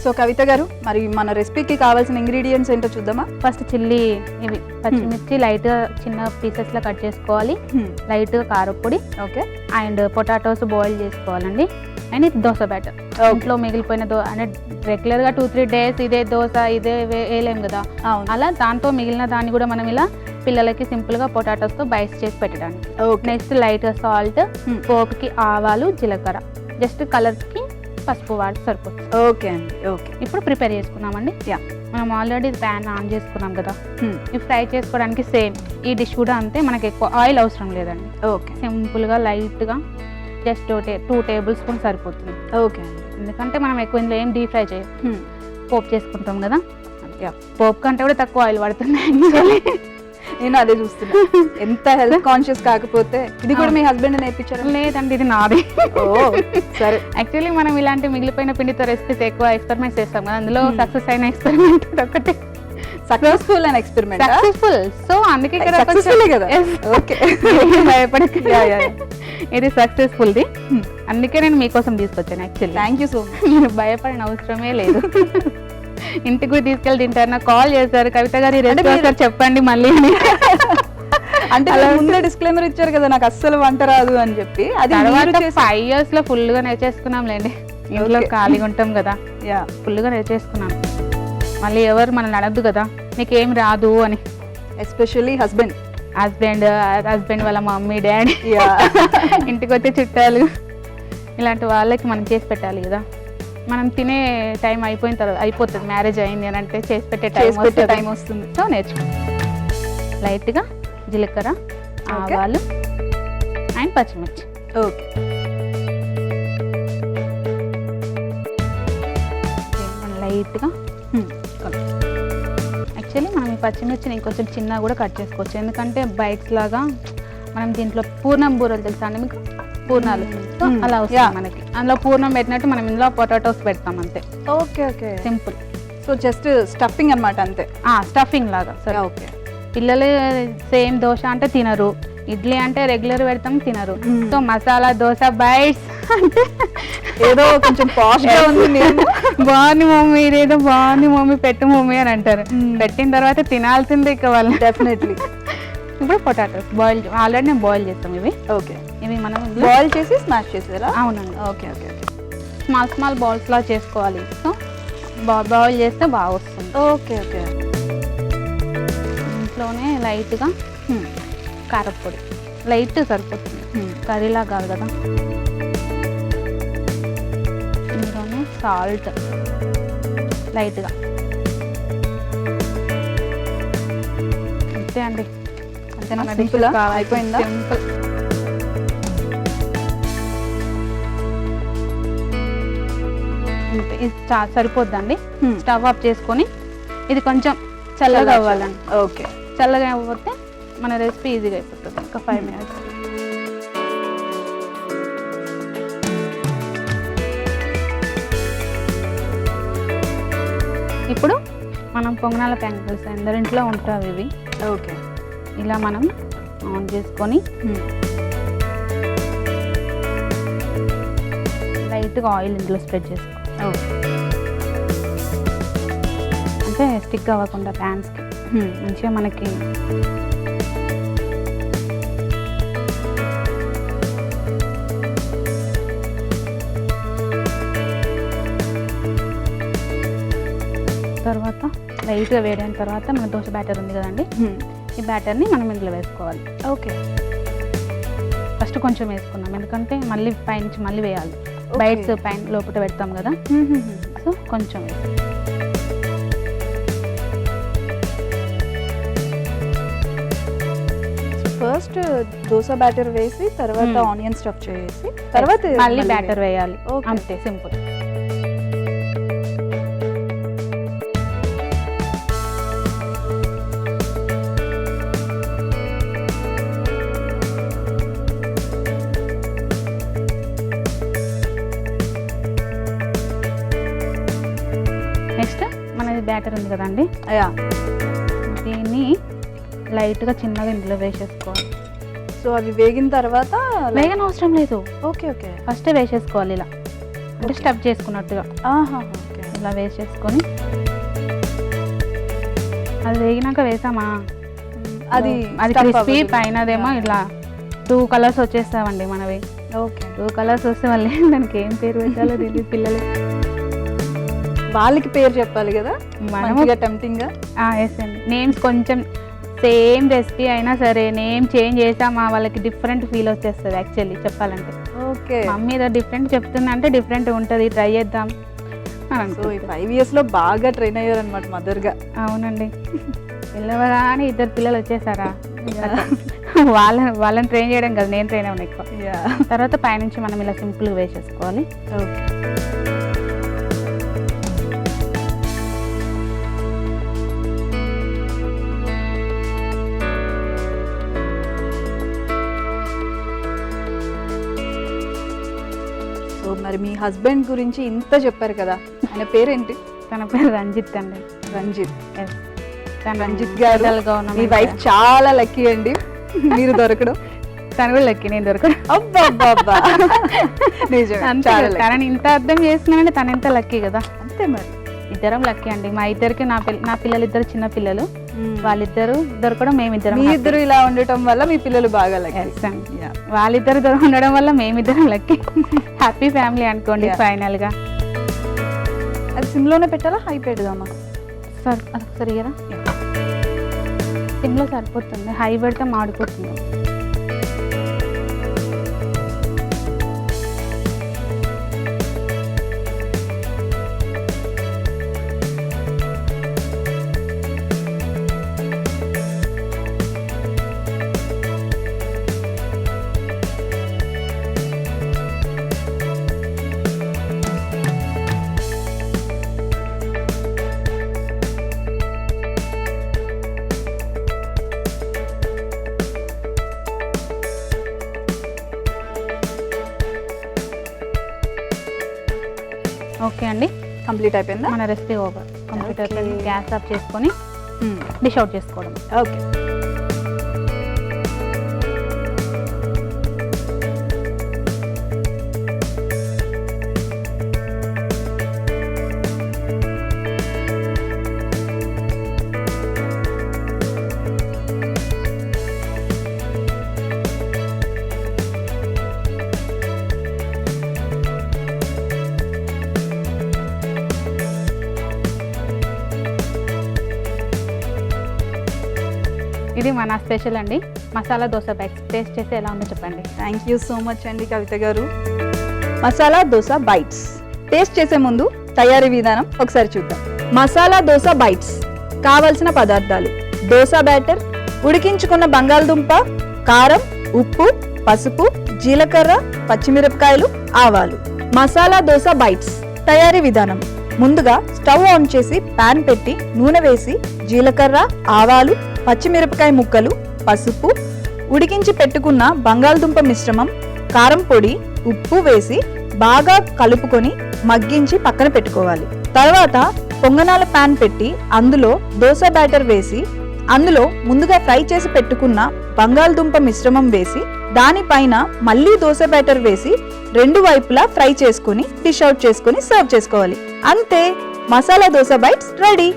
So కవిత గారు, మరి మన రెసిపీకి కావాల్సిన ఇంగ్రీడియంట్స్ ఏంటో చూద్దామా? ఫస్ట్ చిల్లీ ఇవి పచ్చిమిర్చి లైట్గా చిన్న పీసెస్లో కట్ చేసుకోవాలి, లైట్గా కారపొడి, ఓకే, అండ్ పొటాటోస్ బాయిల్ చేసుకోవాలండి. అండ్ ఇది దోశ బ్యాటర్. ఇంట్లో మిగిలిపోయిన అంటే రెగ్యులర్గా 2-3 డేస్ ఇదే దోశ ఇదే వేయలేం కదా, అలా దాంతో మిగిలిన దాన్ని కూడా మనం ఇలా పిల్లలకి సింపుల్గా పొటాటోస్తో బైస్ చేసి పెట్టడానికి. నెక్స్ట్ లైట్గా సాల్ట్, పోపుకి ఆవాలు, జీలకర్ర, జస్ట్ కలర్కి పసుపు వాడి సరిపోతుంది. ఓకే అండి, ఓకే. ఇప్పుడు ప్రిపేర్ చేసుకున్నామండి. మనం ఆల్రెడీ ప్యాన్ ఆన్ చేసుకున్నాం కదా, ఇవి ఫ్రై చేసుకోవడానికి సేమ్ ఈ డిష్ కూడా అంతే, మనకి ఎక్కువ ఆయిల్ అవసరం లేదండి. ఓకే, సింపుల్గా లైట్గా జస్ట్ 2 టేబుల్ స్పూన్ సరిపోతుంది. ఓకే అండి, ఎందుకంటే మనం ఎక్కువ ఇందులో ఏం డీప్ ఫ్రై చేయం, పోపు చేసుకుంటాం కదా. పోపు కంటే కూడా తక్కువ ఆయిల్ పడుతుంది. నేను అదే చూస్తున్నా, ఎంత హెల్త్ కాన్షియస్ కాకపోతే. ఇది కూడా మీ హస్బెండ్ నేర్పించారు? లేదండి, ఇది నాది. సరే. యాక్చువల్లీ మనం ఇలాంటి మిగిలిపోయిన పిండితో రెసిపీస్ ఎక్కువ ఎక్స్పెరిమెంట్ చేస్తాం కదా, అందులో సక్సెస్ అయిన ఎక్స్పెరిమెంట్ ఒకటి. Successful and experiment successful, so అందుకే కదా. ఓకే, భయపడక, ఇది సక్సెస్ఫుల్ది, అందుకే నేను మీకోసం తీసుకొచ్చాను. Actually thank you so much. మీరు భయపడిన అవసరమే లేదు. ఇంటికి కూడా తీసుకెళ్ళి తింటారు. నాకు కాల్ చేశారు, కవిత గారు ఈ రెసిపీ ఒకసారి చెప్పండి మళ్ళీ. అంటే అలా ముందే డిస్క్లైమర్ ఇచ్చారు కదా, నాకు అస్సలు వంట రాదు అని చెప్పి. అది 5 years లో ఫుల్గా నేర్చేసుకున్నాంలేండి. ఇంట్లో ఖాళీగా ఉంటాం కదా, ఫుల్గా నేర్చేసుకున్నాను. మళ్ళీ ఎవరు మనల్ని అడగదు కదా నీకేం రాదు అని. ఎస్పెషల్లీ హస్బెండ్ వాళ్ళ మమ్మీ డాడీ, ఇంటికి వచ్చే చుట్టాలు, ఇలాంటి వాళ్ళకి మనం చేసి పెట్టాలి కదా. మనం తినే టైం అయిపోయిన తర్వాత అయిపోతుంది, మ్యారేజ్ అయింది అని అంటే చేసి పెట్టే టైం వస్తుంది. సో నేర్చుకుంటాం. లైట్గా జీలకర్ర, ఆవాలు అండ్ పచ్చిమిర్చి. ఓకే, లైట్గా యాక్చువల్లీ మనం ఈ పచ్చిమిర్చిని ఇంకొంచెం చిన్నగా కూడా కట్ చేసుకోవచ్చు, ఎందుకంటే బైట్స్ లాగా మనం దీంట్లో పూర్ణం బూరలు తెలుసా అండి మీకు? పూర్ణాలు, సో అలా వస్తుంది మనకి. అందులో పూర్ణం పెట్టినట్టు మనం ఇందులో పొటాటోస్ పెడతాం అంతే. Okay, okay, simple. So just stuffing అన్నమాట అంతే. స్టఫింగ్ లాగా. సరే, ఓకే. పిల్లలు సేమ్ దోశ అంటే తినరు, ఇడ్లీ అంటే రెగ్యులర్ పెడతాం తినరు, సో మసాలా దోశ బైట్స్ అంటే ఏదో కొంచెం పాష్ గా ఉంది. బాగుంది మమ్మీ, ఇదేదో బాగుంది మమ్మీ, పెట్టు మమ్మీ అని అంటారు. పెట్టిన తర్వాత తినాల్సిందే ఇక వాళ్ళు. డెఫినెట్లీ. ఇప్పుడు పొటాటోస్ బాయిల్, ఆల్రెడీ నేను బాయిల్ చేస్తాం ఇవి. ఓకే, ఇవి మనం బాయిల్ చేసి స్మాష్ చేసేదా? అవునండి. ఓకే, ఓకే, స్మాల్ బాల్స్ లా చేసుకోవాలి, సో బాయిల్ చేస్తే బాగా వస్తుంది. Okay, okay. ఇంట్లోనే లైట్గా కారపొడి, లైట్ సరిపోతుంది, కర్రీలా కాదు కదా. ఇంట్లోనే సాల్ట్ లైట్గా, అంతే అండి. సింపుల్ అయిపోయిందా? సింపుల్. ఇది సరిపోద్దండి. స్టవ్ ఆఫ్ చేసుకొని ఇది కొంచెం చల్లగా అవ్వాలండి. ఓకే, చల్లగా అయిపోతే మన రెసిపీ ఈజీగా అయిపోతుంది. ఒక 5 minutes. ఇప్పుడు మనం పొంగనాల ప్యాన్ తెలుసు, అందరింట్లో ఉంటాయి ఇవి. ఓకే, ఇలా మనం ఆన్ చేసుకొని లైట్గా ఆయిల్ ఇందులో స్ప్రెడ్ చేసుకోవాలి, అంటే స్టిక్ అవ్వకుండా ప్యాన్స్కి మంచిగా మనకి. తర్వాత లైట్గా వేడైన తర్వాత మన దోశ బ్యాటర్ ఉంది కదండి, ఈ బ్యాటర్ని మనం ఇందులో వేసుకోవాలి. ఓకే, ఫస్ట్ కొంచెం వేసుకున్నాం, ఎందుకంటే మళ్ళీ పైనుంచి మళ్ళీ వేయాలి. బైట్స్ పైన లోపల పెడతాం కదా, సో కొంచెం ఫస్ట్ దోశ బ్యాటర్ వేసి తర్వాత ఆనియన్ స్టఫ్ చేసి తర్వాత మళ్ళీ బ్యాటర్ వేయాలి. అంతే, సింపుల్. నెక్స్ట్ మనది బ్యాటర్ ఉంది కదండి, దీన్ని లైట్గా చిన్నగా ఇందులో వేసేసుకోవాలి. సో అవి వేగిన తర్వాత వేగన అవసరం లేదు. ఓకే, ఓకే, ఫస్ట్ వేసేసుకోవాలి ఇలా, అంటే స్టఫ్ చేసుకున్నట్టుగా. ఇలా వేసేసుకొని అది వేగినాక వేసామా అది అది క్రిస్పీ పైనదేమో ఇట్లా 2 కలర్స్ వచ్చేస్తామండి మనవి. ఓకే, 2 కలర్స్ వస్తే మళ్ళీ దానికి ఏం పేరు పెట్టాలో తెలియదు పిల్లలు. వాళ్ళకి పేరు చెప్పాలి కదా మనము టెంప్టింగ్ గా. వేసండి నేమ్స్ కొంచెం సేమ్ రెసిపీ అయినా సరే నేమ్ చేంజ్ చేసామా వాళ్ళకి డిఫరెంట్ ఫీల్ వచ్చేస్తుంది యాక్చువల్లీ చెప్పాలంటే. ఓకే, మమ్మీ ఏదో డిఫరెంట్ చెప్తుంది అంటే డిఫరెంట్ ఉంటుంది, ట్రై చేద్దాం అని సో ఈ 5 years లో బాగా ట్రైన్ అయ్యారు అనమాట మదర్ గా. అవునండి, పిల్లవగానే 2 పిల్లలు వచ్చేసారా, వాళ్ళని ట్రైన్ చేయడం కదా, నేను ట్రైన్ అవ్వను ఎక్కువ. తర్వాత పైనుంచి మనం ఇలా సింపుల్గా వేసేసుకోవాలి. ఓకే, సో మరి మీ హస్బెండ్ గురించి ఇంత చెప్పారు కదా, ఆయన పేరేంటి? తన పేరు రంజిత్ అండి. రంజిత్. Yes. రంజిత్ గారు, గవర్నమెంట్ మీ వైఫ్ చాలా లక్కీ అండి మీరు దొరకడం. తను కూడా లక్కీ, నేను దొరకడం. అబ్బా నిజమే, అంతే, తనని ఇంత అర్థం చేస్తున్నానంటే తను ఎంత లక్కీ కదా. అంతే మరి, ఇద్దరం లక్కీ అండి. మా ఇద్దరికి నా పిల్లలు ఇద్దరు చిన్న పిల్లలు, వాళ్ళిద్దరు దొరకడం, మేమిద్దరం. మీ ఇద్దరు ఇలా ఉండటం వల్ల మీ పిల్లలు బాగా లక్కీ. వాళ్ళిద్దరు ఉండడం వల్ల మేమిద్దరం లక్కీ. హ్యాపీ ఫ్యామిలీ అనుకోండి ఫైనల్ గా. అది సిమ్లోనే పెట్టాలా, హై పెడదామా? సార్ అదొకసారి కదా, సిమ్లో సరిపోతుంది, హై పెడితే మాడిపోతుంది. ఓకే అండి, కంప్లీట్ అయిపోయిందా మన రెసిపీ ఓవర్. కంప్లీట్ అయిపోయింది. గ్యాస్ ఆఫ్ చేసుకొని డిష్ అవుట్ చేసుకోవడం. ఓకే, ఇది మన స్పెషల్ అండి, మసాలా దోశ బైట్స్. టేస్ట్ చేసి ఎలా ఉందో చెప్పండి. థ్యాంక్ యూ సో మచ్ అండి కవిత గారు. మసాలా దోశ బైట్స్ టేస్ట్ చేసే ముందు తయారీ విధానం ఒకసారి చూద్దాం. మసాలా దోశ బైట్స్ కావలసిన పదార్థాలు: దోశ బ్యాటర్, ఉడికించుకున్న బంగాళదుంప, కారం, ఉప్పు, పసుపు, జీలకర్ర, పచ్చిమిరపకాయలు, ఆవాలు. మసాలా దోశ బైట్స్ తయారీ విధానం: ముందుగా స్టవ్ ఆన్ చేసి పాన్ పెట్టి నూనె వేసి జీలకర్ర, ఆవాలు, పచ్చిమిరపకాయ ముక్కలు, పసుపు, ఉడికించి పెట్టుకున్న బంగాళదుంప మిశ్రమం, కారం పొడి, ఉప్పు వేసి బాగా కలుపుకొని మగ్గించి పక్కన పెట్టుకోవాలి. తర్వాత పొంగనాల పాన్ పెట్టి అందులో దోశ బ్యాటర్ వేసి అందులో ముందుగా ఫ్రై చేసి పెట్టుకున్న బంగాళదుంప మిశ్రమం వేసి దానిపైన మళ్ళీ దోశ బ్యాటర్ వేసి 2 వైపులా ఫ్రై చేసుకొని డిష్ అవుట్ చేసుకొని సర్వ్ చేసుకోవాలి. అంతే, మసాలా దోశ బైట్స్ రెడీ.